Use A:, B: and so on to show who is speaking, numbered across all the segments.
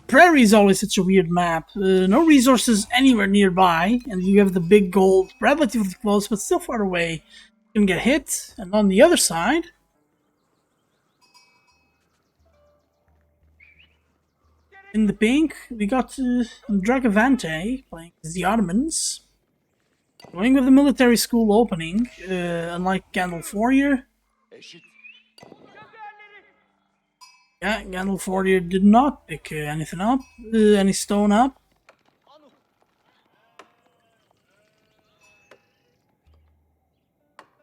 A: Prairie is always such a weird map. No resources anywhere nearby, and you have the big gold relatively close, but still far away. You can get hit, and on the other side, in the pink, we got Dragavantay playing as the Ottomans. Going with the military school opening, unlike GandelfWarrior. Yeah, GandelfWarrior did not pick anything up, any stone up.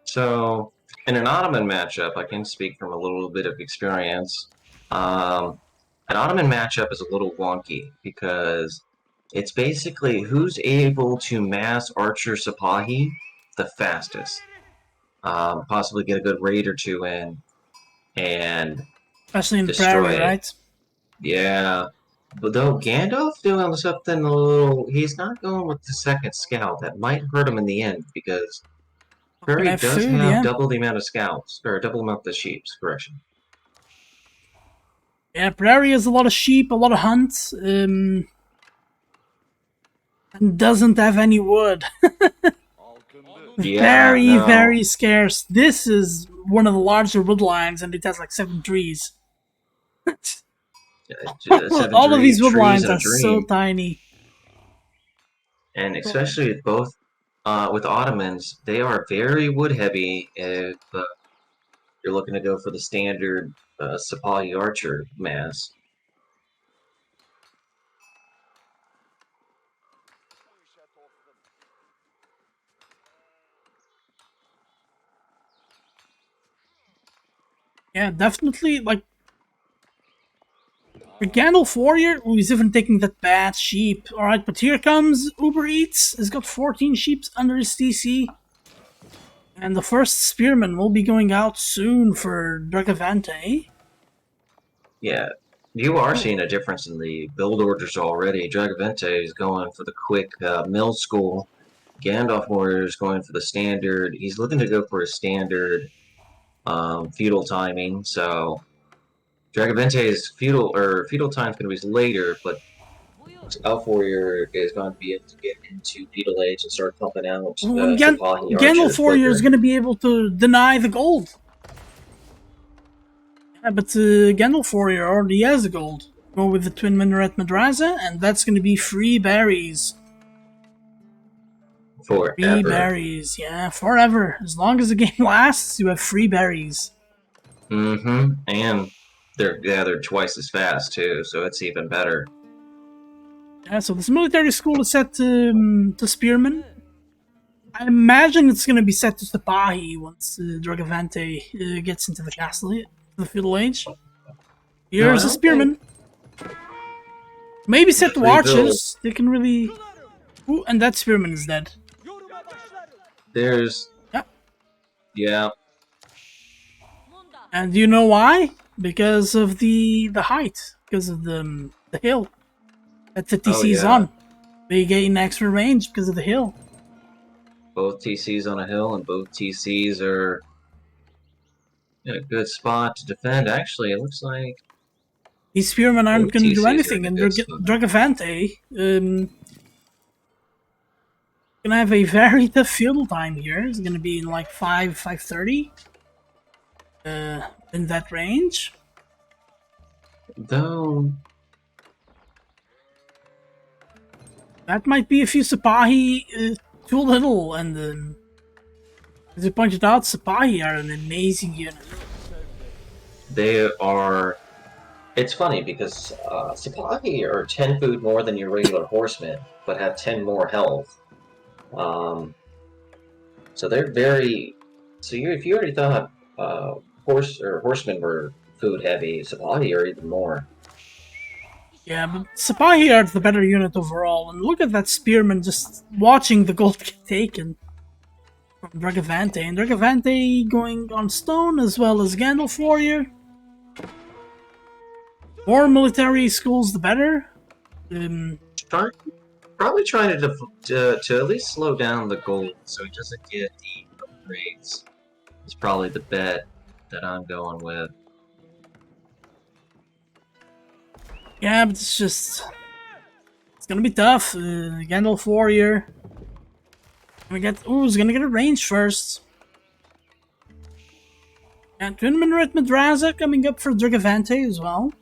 B: So, in an Ottoman matchup, I can speak from a little bit of experience. An Ottoman matchup is a little wonky because it's basically who's able to mass Archer Sipahi the fastest. Possibly get a good raid or two in and
A: Especially in the
B: destroy
A: prairie,
B: it.
A: right?
B: Yeah. But though Gandalf doing something a little, he's not going with the second scout. That might hurt him in the end because
A: Can I
B: Prairie
A: have
B: does
A: food?
B: have
A: Yeah.
B: double the amount of scouts, or double the amount of sheeps, correction.
A: Yeah, prairie has a lot of sheep, a lot of hunts, and doesn't have any wood.
B: Yeah,
A: Very,
B: no.
A: very scarce. This is one of the larger woodlines, and it has like 7 trees.
B: Seven
A: All of these
B: trees
A: woodlines
B: and a
A: are so
B: dream.
A: tiny.
B: And especially with both, with Ottomans, they are very wood heavy if you're looking to go for the standard Sipahi archer mass.
A: Yeah, definitely. Like GandelfWarrior, who is even taking that bad sheep. Alright, but here comes Uber Eats. He's got 14 sheep under his TC. And the first spearman will be going out soon for Dragavantay.
B: Yeah, you are seeing a difference in the build orders already. Dragavantay is going for the quick mill school. GandelfWarrior is going for the standard. He's looking to go for a standard feudal timing. So Dragavantay's feudal time is going to be later, but Elf Warrior is going to be able to get into feudal age and start pumping out Sipahi archers
A: GandelfWarrior is
B: quicker.
A: going to be able to deny the gold. Yeah, but GandelfWarrior already has the gold. Go with the Twin Minaret Madrasa, and that's going to be free berries.
B: Forever.
A: Free berries, yeah, forever. As long as the game lasts, you have free berries.
B: Mm-hmm. And they're twice as fast too, so it's even better.
A: Yeah, so this military school is set to Spearman. I imagine it's going to be set to Sipahi once Dragavantay gets into the castle, the feudal age. Here's a Spearman. Maybe set to archers. They can really... Ooh, and that Spearman is dead.
B: There's...
A: Yeah.
B: Yeah.
A: And do you know why? Because of the height. Because of the hill that the TC is on. They gain extra range because of the hill.
B: Both TCs on a hill, and both TCs are in a good spot to defend. Actually, it looks like
A: these spearmen aren't going to do anything, and Dragavantay gonna have a very tough field time here. It's gonna be in like 5:30. In that range.
B: Though
A: that might be a few Sipahi too little, and as you pointed out, Sipahi are an amazing unit.
B: They are. It's funny because Sipahi are 10 food more than your regular horsemen, but have 10 more health. So they're very. So if you already thought horsemen were food heavy, Sipahi are even more.
A: Yeah, but Sipahi are the better unit overall, and look at that spearman just watching the gold get taken from Dragavantay, and Dragavantay going on stone as well as GandelfWarrior. More military schools, the better.
B: Probably trying to at least slow down the gold so he doesn't get the upgrades. Is probably the bet that I'm going with.
A: Yeah, but it's gonna be tough. GandelfWarrior. He's gonna get a range first. And Twinman Red Madraza coming up for Dragavantay as well.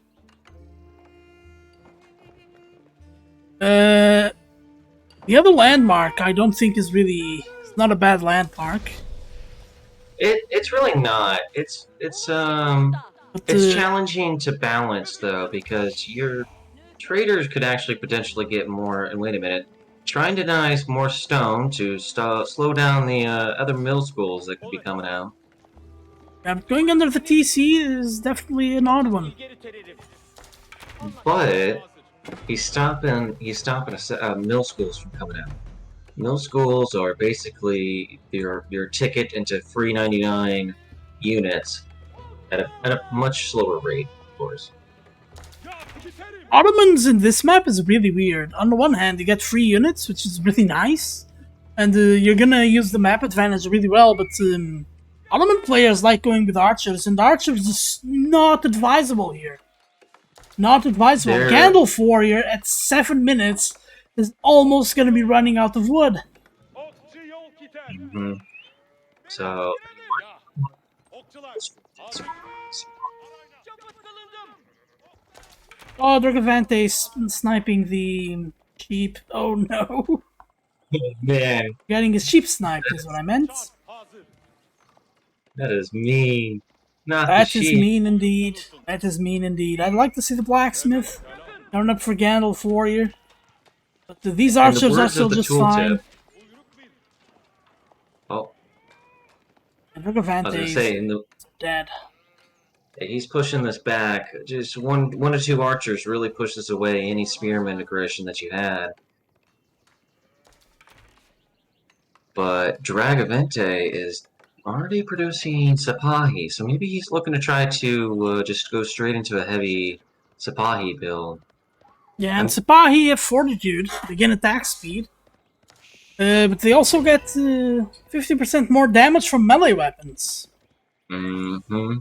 A: The other landmark I don't think is really... It's not a bad landmark.
B: It's really not. It's challenging to balance though, because your traders could actually potentially get more. And wait a minute, trying to deny more stone to slow down the other mill schools that could be coming out.
A: Yeah, but going under the TC is definitely an odd one.
B: But he's stopping mill schools from coming out. Mill schools are basically your ticket into free 99 units at a much slower rate, of course.
A: Ottomans in this map is really weird. On the one hand, you get free units, which is really nice, and you're gonna use the map advantage really well, but Ottoman players like going with archers, and archers is not advisable here. Not advisable. GandelfWarrior at 7 minutes is almost gonna be running out of wood.
B: Mm-hmm. So...
A: Oh, Dragavantay's sniping the sheep. Oh no.
B: Oh, man.
A: Getting his sheep sniped is what I meant.
B: That is mean.
A: That is mean indeed. That is mean indeed. I'd like to see the blacksmith turn up for GandelfWarrior. But these archers are still just fine.
B: Oh.
A: And Dragavantay is dead.
B: He's pushing this back. Just one or two archers really pushes away any spearman aggression that you had. But Dragavantay is already producing Sipahi, so maybe he's looking to try to just go straight into a heavy Sipahi build.
A: Yeah, and Sipahi have Fortitude, they gain attack speed. But they also get 50% more damage from melee weapons.
B: Mm-hmm.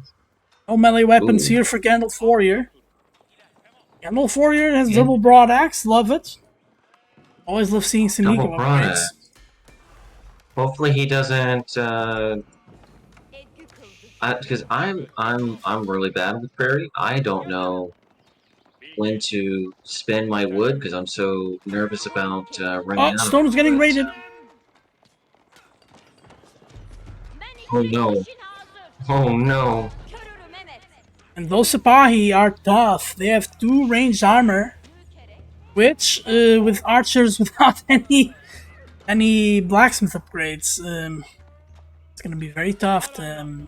A: No melee weapons here for GandelfWarrior. GandelfWarrior has double broad axe, love it. Always love seeing some eco upgrades.
B: Hopefully he doesn't, because I'm really bad with prairie. I don't know when to spend my wood because I'm so nervous about running out.
A: Stone is getting raided.
B: Oh no! Oh no!
A: And those Sipahi are tough. They have 2 ranged armor, which with archers without any blacksmith upgrades, it's gonna be very tough to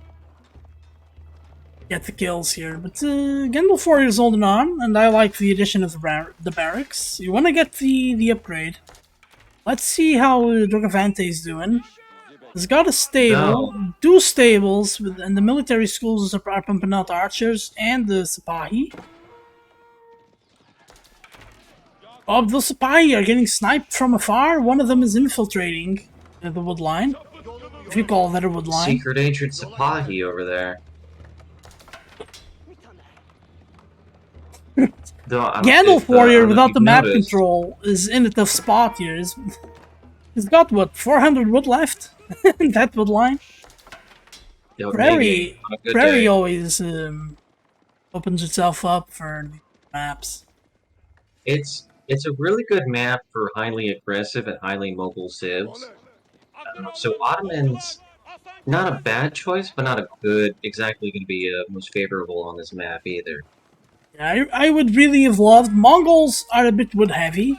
A: get the kills here. But GandelfWarrior is holding on, and I like the addition of the barracks. You want to get the upgrade. Let's see how Dragavantay is doing. He's got a stable, 2 stables, and the military schools are pumping out archers and the Sipahi. Oh, those Sipahi are getting sniped from afar. One of them is infiltrating the wood line, if you call that a wood line.
B: Secret agent Sipahi over there.
A: GandelfWarrior without the map control is in a tough spot here. He's got what, 400 wood left in that wood line. Prairie always opens itself up for the maps.
B: It's a really good map for highly aggressive and highly mobile civs. So Ottoman's not a bad choice, but not a good, exactly going to be most favorable on this map either.
A: Yeah, I would really have loved... Mongols are a bit wood heavy,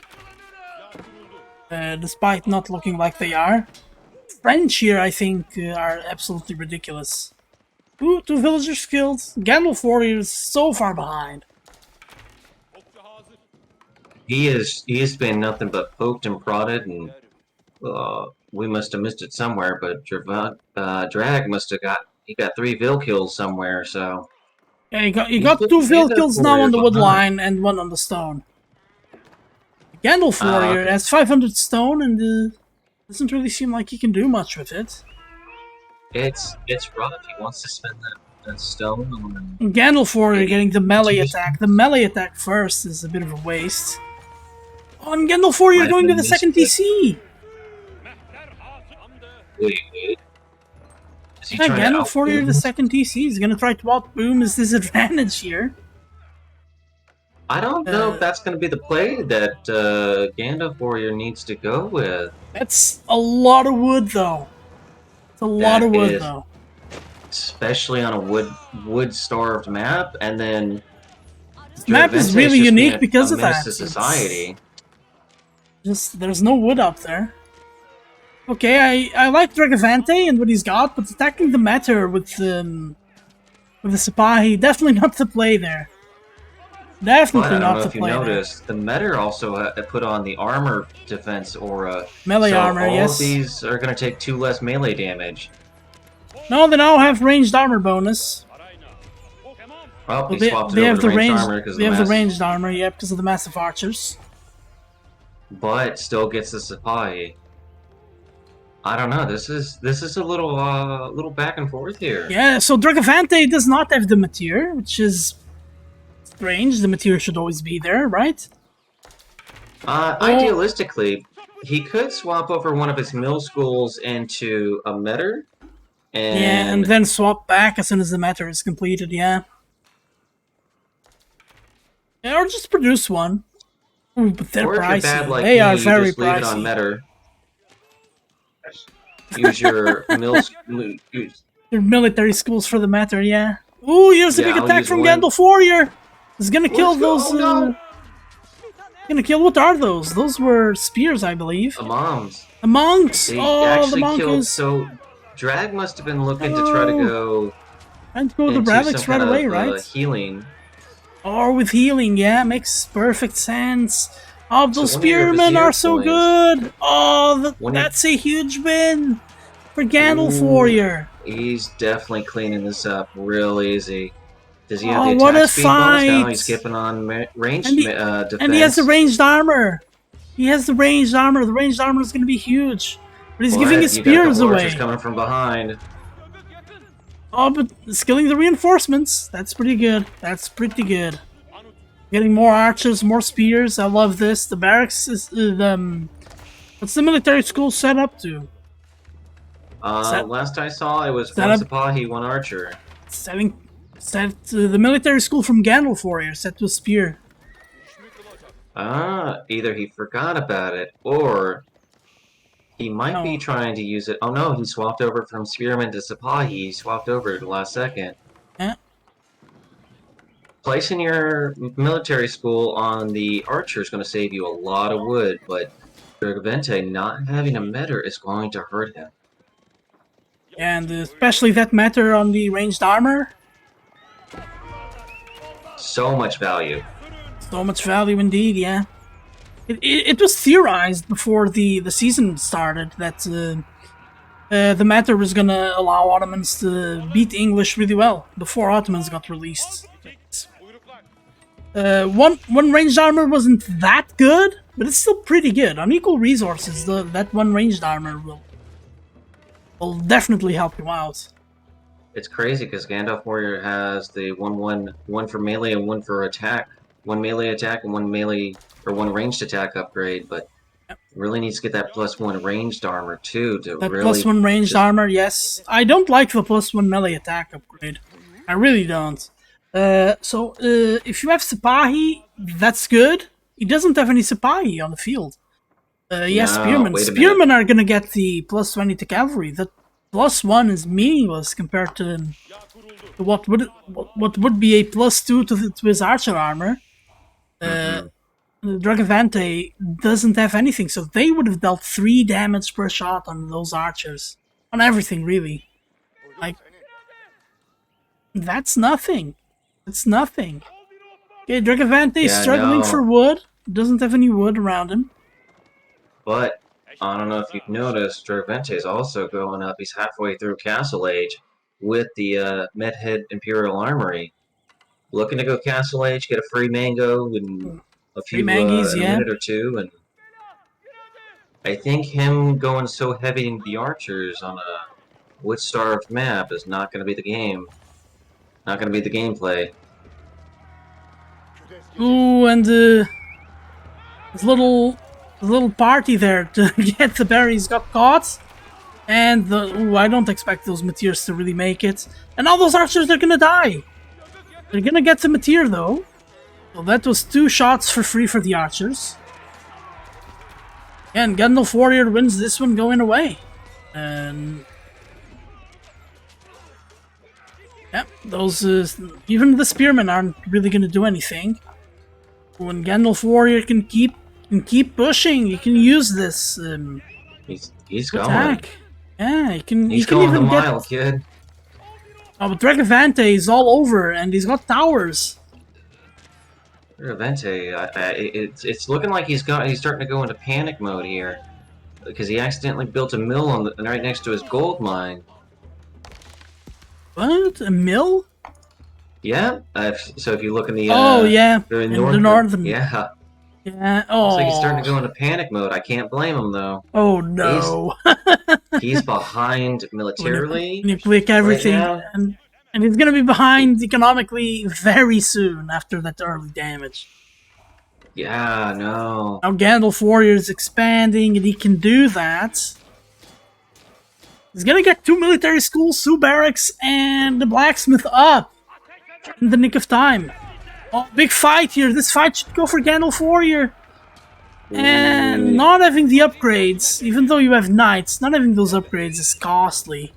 A: despite not looking like they are. French here, I think, are absolutely ridiculous. Two villagers killed. GandelfWarrior is so far behind.
B: He has been nothing but poked and prodded, and we must have missed it somewhere. But Drag must have got 3 Vil kills somewhere. So
A: yeah, you got 2 Vil kills now on the wood line and 1 on the stone. GandelfWarrior has 500 stone and doesn't really seem like he can do much with it.
B: It's rough. He wants to spend that. That's stone.
A: GandelfWarrior getting the melee
B: Just
A: attack. The melee attack first is a bit of a waste. Oh, and GandelfWarrior
B: might have
A: going to
B: been
A: the second
B: misclicked.
A: DC.
B: Wait. Is he
A: Yeah,
B: trying to
A: GandelfWarrior the
B: outboom?
A: second DC is gonna try to outboom his disadvantage here.
B: I don't know if that's going to be the play that GandelfWarrior needs to go with.
A: That's a lot of wood, though. It's a lot
B: That
A: of wood,
B: is,
A: though.
B: especially on a wood-starved map, and then
A: This map is
B: Dragavantay is
A: really
B: just being
A: unique
B: a
A: because of
B: menace
A: that.
B: to society.
A: Just there's no wood up there. Okay, I like Dragavantay and what he's got, but attacking the Matter with the Sipahi, definitely not to play there.
B: But
A: Definitely
B: I don't
A: not
B: know
A: to
B: if you
A: play there.
B: noticed, the Metter also put on the armor defense aura,
A: Melee
B: so
A: armor,
B: all of
A: yes.
B: these are going to take 2 less melee damage.
A: No, they now have ranged armor bonus.
B: Oh,
A: Well,
B: he
A: they,
B: swapped it
A: they
B: over
A: have
B: to
A: the
B: ranged
A: ranged.
B: armor because of
A: They
B: the
A: have the
B: mass,
A: ranged armor, yeah, because of the massive archers.
B: but still gets the supply. I don't know. This is a little back and forth here.
A: Yeah, so Dragavantay does not have the Mateer, which is strange. The Mateer should always be there, right?
B: Idealistically, he could swap over one of his mill schools into a Metter,
A: Yeah, and
B: and
A: then swap back as soon as the Matter is completed, yeah. Yeah, or just produce one. Ooh, but they're
B: or if you're bad
A: pricey.
B: like
A: They are
B: me, you
A: very
B: just leave it on
A: pricey.
B: Metter. Use your use,
A: They're military schools for the Matter, yeah. Ooh, here's a
B: yeah,
A: big
B: I'll
A: attack
B: use
A: from
B: one.
A: GandelfWarrior! It's gonna kill
B: Let's go!
A: those,
B: Oh no!
A: Gonna kill, what are those? Those were spears, I believe.
B: The moms.
A: The monks!
B: They
A: Oh, the
B: actually
A: monk
B: killed.
A: is...
B: So Drag must have been looking to try to
A: Oh,
B: go
A: trying to go to
B: into some
A: Bravix right
B: kind
A: away,
B: of
A: right?
B: healing.
A: Or with healing, yeah, makes perfect sense. Oh,
B: So
A: those
B: one of your
A: spearmen
B: Vizier
A: are so
B: coins.
A: good! Oh,
B: One of,
A: that's a huge win for
B: ooh,
A: GandelfWarrior.
B: he's definitely cleaning this up real easy. Does he have
A: Oh,
B: the
A: what
B: attack
A: a
B: speed bonus? No, he's
A: fight!
B: skipping on
A: And
B: ranged
A: he and he has the
B: defense.
A: ranged armor. He has the ranged armor. The ranged armor is going to be huge. But he's giving his
B: But you got a
A: spears
B: couple archers
A: away.
B: coming from behind.
A: Oh, but it's killing the reinforcements. That's pretty good. That's pretty good. Getting more archers, more spears. I love this. The barracks is what's the military school set up to? Set
B: Last I saw, it was
A: set
B: one
A: up
B: Sipahi, one archer.
A: setting set the military school from GandelfWarrior set to a spear.
B: Either he forgot about it, or he might be
A: Oh,
B: trying to use it. Oh no, he swapped over from Spearman to Sipahi. He swapped over at the last second.
A: yeah.
B: Placing your military school on the archer is going to save you a lot of wood, but Dragavante not having a meter is going to hurt him.
A: And especially that matter on the ranged armor.
B: So much value.
A: So much value indeed, yeah. It was theorized before the season started that the matter was gonna allow Ottomans to beat English really well before Ottomans got released. One ranged armor wasn't that good, but it's still pretty good. On equal resources, that one ranged armor will definitely help you out.
B: It's crazy because GandelfWarrior has the one for melee and one for attack. One melee attack and one melee or one ranged attack upgrade, but really needs to get that +1 ranged armor too to
A: That
B: really
A: +1 ranged armor, yes. I don't like the +1 melee attack upgrade. I really don't. If you have Sipahi, that's good. He doesn't have any Sipahi on the field. Yes,
B: No,
A: Spearmen.
B: wait a minute.
A: Spearmen are gonna get the +20 to cavalry. That +1 is meaningless compared to what would be a +2 to his archer armor. Dragavante doesn't have anything, so they would have dealt 3 damage per shot on those archers. On everything, really. Like, that's nothing. That's nothing. Okay, Dragavante is
B: Yeah,
A: struggling
B: no.
A: for wood. Doesn't have any wood around him.
B: But I don't know if you've noticed, Dragavante is also going up. He's halfway through Castle Age with the Medhead Imperial Armory. Looking to go Castle Age, get a free mango in
A: Free mangies,
B: in a
A: yeah.
B: minute or two, and I think him going so heavy into the archers on a wood-starved map is not going to be the game. Not gonna be the gameplay.
A: Ooh, and this little party there to get the berries got caught. And I don't expect those meteors to really make it. And all those archers are gonna die. They're gonna get the meteor though. So that was 2 shots for free for the archers. And GandelfWarrior wins this one going away. And yeah, those even the spearmen aren't really gonna do anything. When GandelfWarrior can keep pushing, you can use this
B: He's going.
A: attack. Yeah, he can.
B: He's
A: he can
B: going
A: even
B: the mile,
A: get.
B: kid.
A: Oh, but Dragavantay is all over, and he's got towers.
B: Dragavantay, it's looking like he's starting to go into panic mode here, because he accidentally built a mill right next to his gold mine.
A: What? A mill?
B: Yeah. So if you look in the
A: oh yeah,
B: in
A: the northern.
B: Yeah.
A: Yeah. Oh.
B: Looks like he's starting to go into panic mode. I can't blame him though.
A: Oh no.
B: He's behind militarily.
A: When you click everything,
B: right
A: and he's gonna be behind economically very soon after that early damage.
B: Yeah, no.
A: Now GandelfWarrior is expanding, and he can do that. He's gonna get 2 military schools, 2 barracks, and the blacksmith up in the nick of time. Oh, big fight here. This fight should go for GandelfWarrior. And not having the upgrades, even though you have knights, not having those upgrades is costly.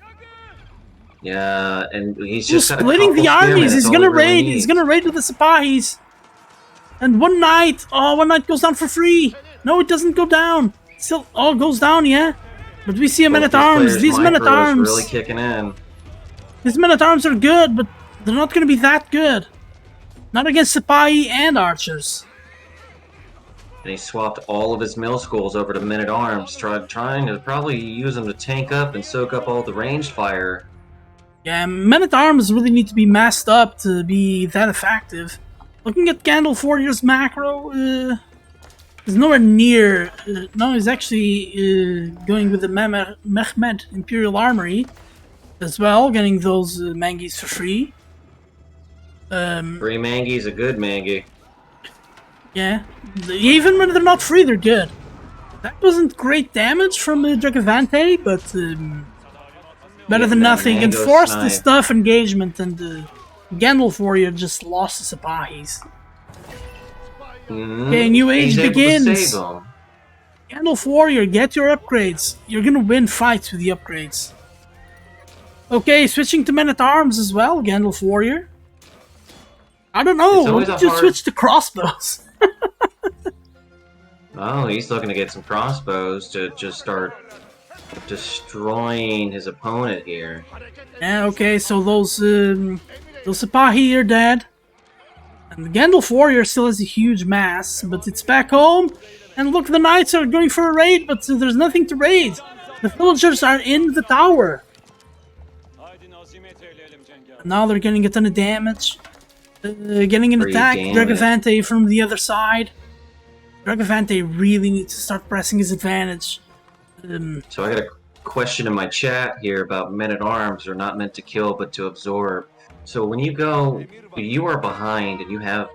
B: Yeah, and he's just
A: splitting the armies. He's gonna raid. He's gonna raid with the Sipahis. And one knight. Oh, one knight goes down for free. No, it doesn't go down. Still, oh, it goes down. Yeah, but we see a men-at-arms. These men-at-arms
B: really kicking in.
A: These men-at-arms are good, but they're not gonna be that good. Not against Sipahi and archers.
B: And he swapped all of his mill schools over to men-at-arms, trying to probably use them to tank up and soak up all the ranged fire.
A: Yeah, men-at-arms really need to be massed up to be that effective. Looking at GandelfWarrior's macro, is nowhere near. No, he's actually going with the Mehmed Imperial Armory as well, getting those mangies for free.
B: Free mangi's a good mangi.
A: Yeah, even when they're not free, they're good. That wasn't great damage from Dragavantay, but better than nothing. And forced this tough engagement, and GandelfWarrior just lost the Sipahis. Okay, New Age begins. GandelfWarrior, get your upgrades. You're gonna win fights with the upgrades. Okay, switching to men-at-arms as well, GandelfWarrior. I don't know, why did you switch to crossbows?
B: Oh, he's looking to get some crossbows to just start destroying his opponent here.
A: Yeah, okay, so those Sipahi are dead. And the GandelfWarrior still has a huge mass, but it's back home. And look, the knights are going for a raid, but there's nothing to raid. The villagers are in the tower. And now they're getting a ton of damage. Getting an attack, Dragavantay from the other side. Dragavantay really needs to start pressing his advantage.
B: So I got a question in my chat here about men-at-arms are not meant to kill but to absorb. So when you are behind and you have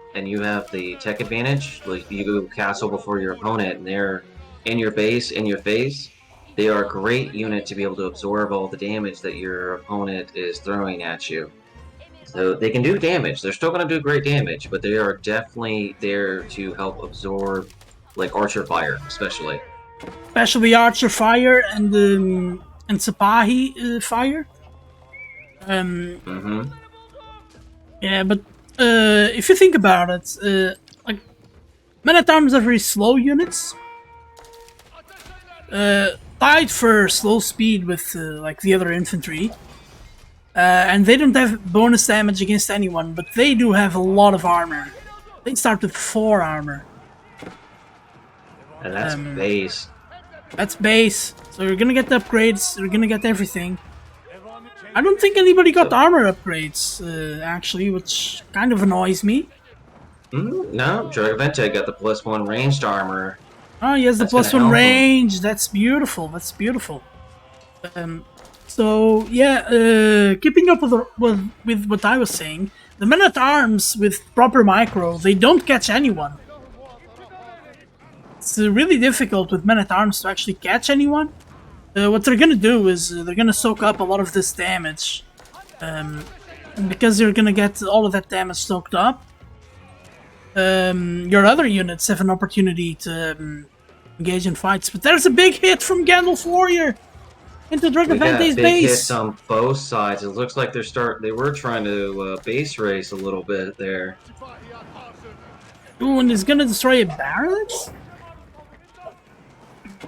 B: the tech advantage, like you go castle before your opponent and they're in your base, in your face, they are a great unit to be able to absorb all the damage that your opponent is throwing at you. So they can do damage. They're still going to do great damage, but they are definitely there to help absorb, like archer fire, especially.
A: Especially archer fire and Sipahi fire. Yeah, but if you think about it, like men-at-arms are very slow units. Tied for slow speed with like the other infantry. And they don't have bonus damage against anyone, but they do have a lot of armor. They start with 4 armor.
B: And that's base.
A: That's base. So you're gonna get the upgrades, you're gonna get everything. I don't think anybody got armor upgrades, actually, which kind of annoys me.
B: No, Dragavantay got the +1 ranged armor.
A: Oh, he has the +1 range. That's beautiful. That's beautiful. So yeah, keeping up with what I was saying, the men-at-arms with proper micro, they don't catch anyone. It's really difficult with men-at-arms to actually catch anyone. What they're gonna do is they're gonna soak up a lot of this damage. And because you're gonna get all of that damage soaked up, your other units have an opportunity to engage in fights. But there's a big hit from GandelfWarrior into
B: We got
A: Dragavantay's
B: big
A: base.
B: hits on both sides. It looks like they were trying to base race a little bit there.
A: Ooh, and he's gonna destroy a barracks?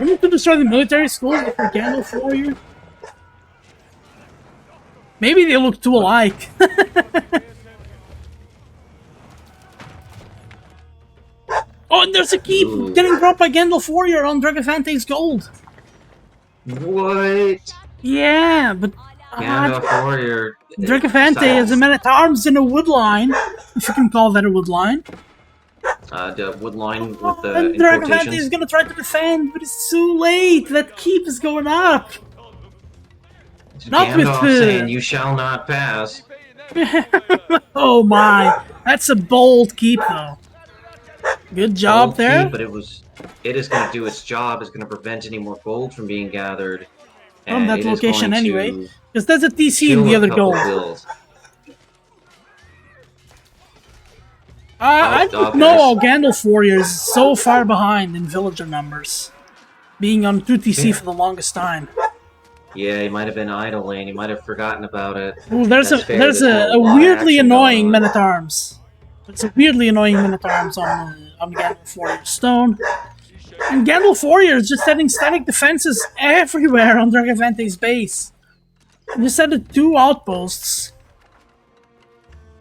A: We need to destroy the military schools for GandelfWarrior? Maybe they look too alike. Oh, and there's a keep getting dropped by GandelfWarrior on Dragavantay's gold.
B: What?
A: Yeah, but
B: GandelfWarrior.
A: Dragavantay is a man-at-arms in a wood line, if you can call that a wood line.
B: The wood line with the
A: And Dragavantay is gonna try to defend, but it's too late. That keep is going up. Not
B: Gandalf
A: with
B: saying you shall not pass.
A: Oh my, that's a bold keep though. Good job
B: Gold
A: there.
B: key, but it is going to do its job. It's going to prevent any more gold from being gathered.
A: From that
B: it is
A: location
B: going
A: anyway.
B: to
A: Because there's a TC in
B: kill
A: the
B: a
A: other
B: couple
A: gold.
B: bills.
A: I don't know how GandelfWarrior is so far behind in villager numbers. Being on 2 TC for the longest time.
B: Yeah, he might have been idling. He might have forgotten about it.
A: Ooh, there's
B: That's fair.
A: a
B: lot of
A: weirdly
B: action
A: annoying
B: going on.
A: men-at-arms. There's a weirdly annoying men-at-arms on GandelfWarrior Stone. And GandelfWarrior is just setting static defenses everywhere on Dragavantay's base. And just added 2 outposts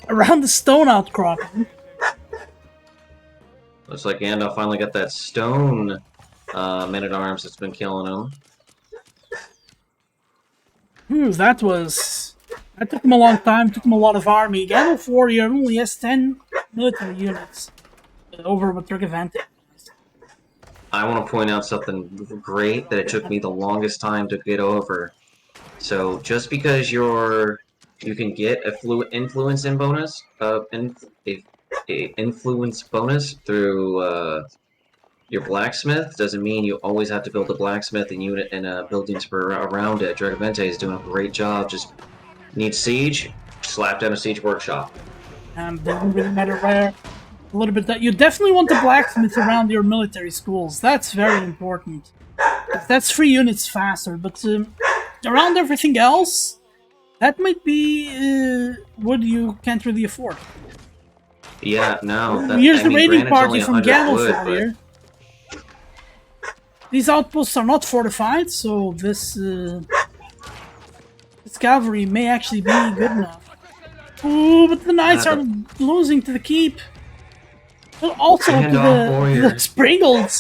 A: around the stone outcropping.
B: Looks like Gandalf finally got that stone men-at-arms that's been killing him.
A: That took him a long time, took him a lot of army. GandelfWarrior only has 10 military units over with Dragavantay.
B: I want to point out something great that it took me the longest time to get over. So just because you can get a influence in bonus, influence bonus through your blacksmith doesn't mean you always have to build a blacksmith and unit and buildings around it. Dragavantay is doing a great job. Just need siege, slap down a siege workshop.
A: Doesn't really matter where. A little bit that you definitely want the blacksmith around your military schools. That's very important. That's 3 units faster, but around everything else, that might be what you can't really afford.
B: Yeah, no.
A: Here's the raiding party from
B: GandelfWarrior.
A: These outposts are not fortified, so this cavalry may actually be good enough. Ooh, but the knights are losing to the keep. But also to the Springled.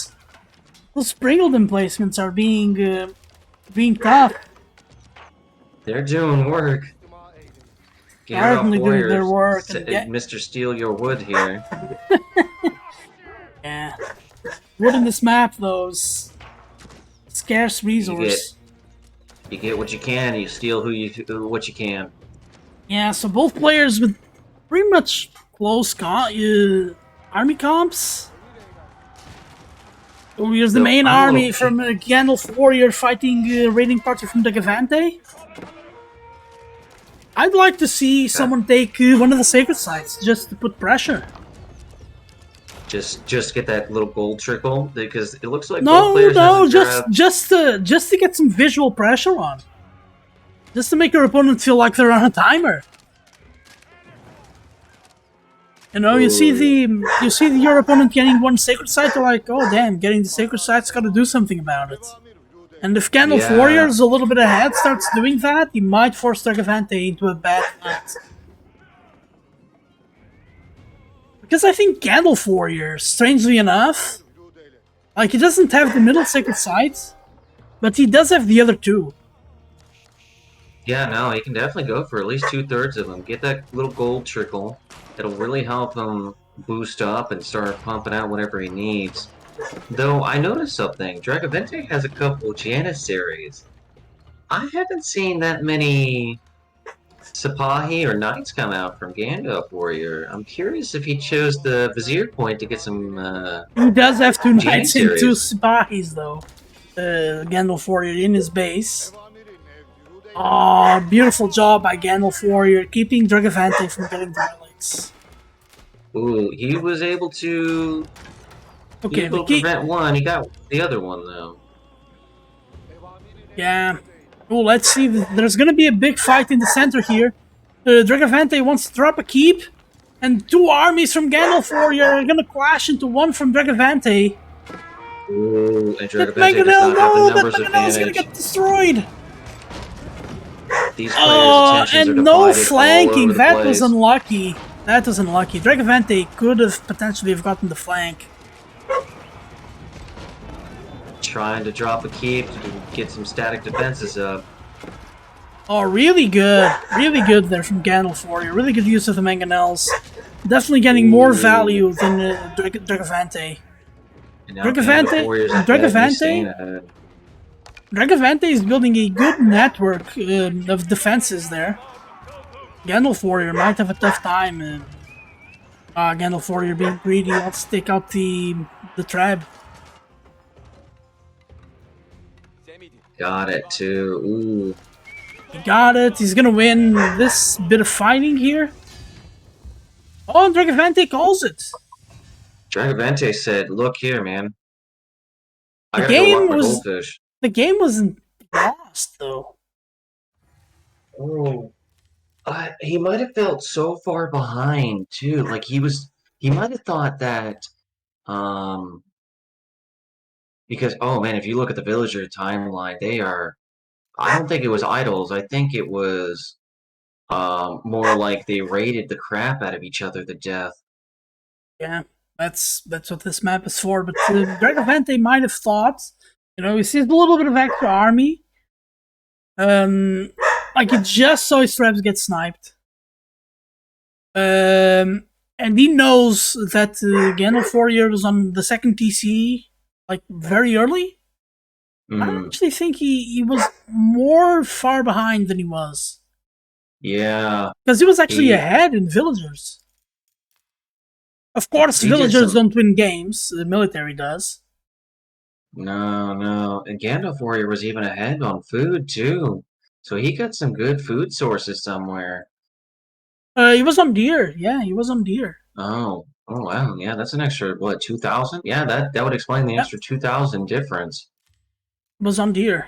A: Those Springled emplacements are being tough.
B: They're doing work.
A: Certainly doing their work.
B: Mr. Steal Your Wood here.
A: Yeah. Wood in this map, though, scarce resource.
B: You get what you can, and you steal what you can.
A: Yeah, so both players with pretty much close army comps. Oh, here's the main army from GandelfWarrior fighting raiding party from Dragavantay. I'd like to see someone take one of the sacred sites just to put pressure.
B: Just get that little gold trickle because it looks like both players
A: just to get some visual pressure on, just to make your opponent feel like they're on a timer. You know, you see your opponent getting one sacred site, you're like, oh damn, getting the sacred site's got to do something about it. And if GandelfWarrior is a little bit ahead, starts doing that, he might force Dragavantay into a bad fight. Because I think GandelfWarrior, strangely enough, like, he doesn't have the middle sacred site, but he does have the other 2.
B: Yeah, no, he can definitely go for at least 2/3 of them. Get that little gold trickle. It'll really help him boost up and start pumping out whatever he needs. Though, I noticed something. Dragavantay has a couple Janissaries. I haven't seen that many Sipahi or Knights come out from GandelfWarrior. I'm curious if he chose the Vizier point to get some
A: He does have 2 knights and 2
B: Janissaries.
A: Sipahis, though. GandelfWarrior in his base. Oh, beautiful job by GandelfWarrior, keeping Dragavantay from getting the relics.
B: Ooh, he was able to
A: Okay,
B: prevent one. He got the other one though.
A: yeah. Oh, let's see. There's gonna be a big fight in the center here. Dragavantay wants to drop a keep, and 2 armies from GandelfWarrior are gonna clash into one from Dragavantay.
B: Ooh, and
A: That
B: Dragavantay does
A: Mangonel,
B: not have the
A: no! That
B: numbers
A: Mangonel is gonna
B: advantage.
A: get destroyed!
B: These players'
A: Oh,
B: attentions are
A: and no
B: divided all
A: flanking.
B: over the
A: That was
B: place.
A: unlucky. That was unlucky. Dragavantay could have potentially have gotten the flank.
B: Trying to drop a keep to get some static defenses up.
A: Oh, really good. Really good there from GandelfWarrior. Really good use of the Mangonels. Definitely getting more value than Dragavantay.
B: And now GandelfWarrior's ahead. He's staying ahead.
A: Dragavantay is building a good network of defenses there. GandelfWarrior might have a tough time. GandelfWarrior being greedy. Let's take out the trap.
B: Got it too. Ooh.
A: He got it. He's gonna win this bit of fighting here. Oh, and Dragavantay calls it.
B: Dragavantay said, "Look here, man. I
A: The
B: gotta go walk
A: game
B: my
A: was
B: goldfish."
A: the game wasn't lost though.
B: Oh. He might have felt so far behind too. Like he might have thought that um because oh man, if you look at the villager timeline, they are I don't think it was idols. I think it was more like they raided the crap out of each other to death.
A: Yeah, that's what this map is for. But Dragavantay might have thought, he sees a little bit of extra army. Like he just saw his traps get sniped. And he knows that GandelfWarrior was on the second TC, like very early. I actually think he was more far behind than he was.
B: Yeah.
A: Because he was actually ahead in villagers. Of course, villagers don't win games. The military does.
B: No. And GandelfWarrior was even ahead on food, too. So he got some good food sources somewhere.
A: He was on deer. Yeah, he was on deer.
B: Oh wow. Yeah, that's an extra, what, 2,000? Yeah, that would explain the extra 2,000 difference.
A: Was on deer.